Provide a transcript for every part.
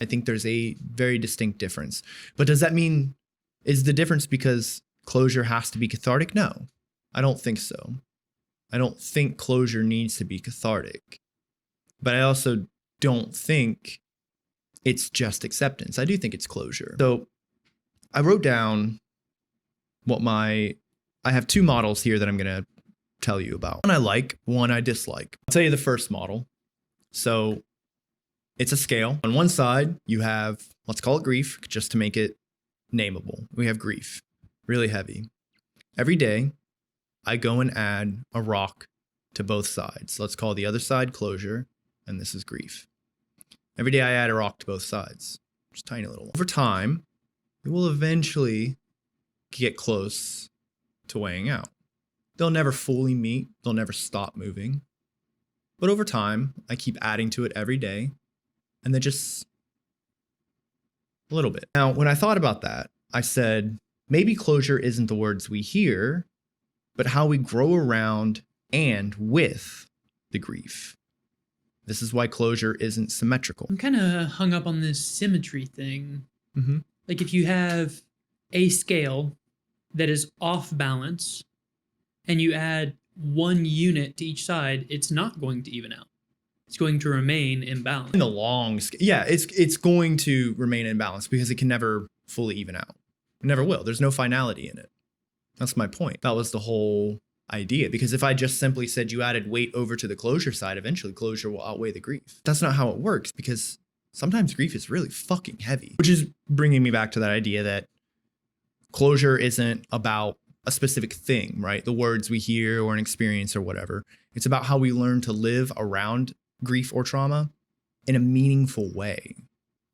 I think there's a very distinct difference. But does that mean, is the difference because closure has to be cathartic? No, I don't think so. I don't think closure needs to be cathartic. But I also don't think it's just acceptance. I do think it's closure. So I wrote down what I have two models here that I'm going to tell you about. One I like, one I dislike. I'll tell you the first model. So it's a scale. On one side, you have, let's call it grief, just to make it nameable. We have grief, really heavy. Every day, I go and add a rock to both sides. Let's call the other side closure, and this is grief. Every day I add a rock to both sides, just tiny little. Over time, it will eventually get close to weighing out. They'll never fully meet, they'll never stop moving. But over time, I keep adding to it every day, and then just a little bit. Now, when I thought about that, I said, maybe closure isn't the words we hear, but how we grow around and with the grief. This is why closure isn't symmetrical. I'm kind of hung up on this symmetry thing. Mm-hmm. Like if you have a scale that is off balance and you add 1 unit to each side, it's not going to even out. It's going to remain imbalanced. In the long scale, yeah, it's going to remain imbalanced because it can never fully even out. It never will. There's no finality in it. That's my point. That was the whole idea. Because if I just simply said you added weight over to the closure side, eventually closure will outweigh the grief. That's not how it works, because sometimes grief is really fucking heavy. Which is bringing me back to that idea that closure isn't about a specific thing, right? The words we hear or an experience or whatever. It's about how we learn to live around grief or trauma in a meaningful way,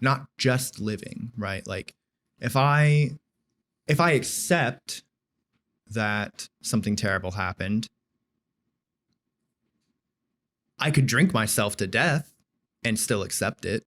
not just living, right? Like if I accept that something terrible happened, I could drink myself to death and still accept it.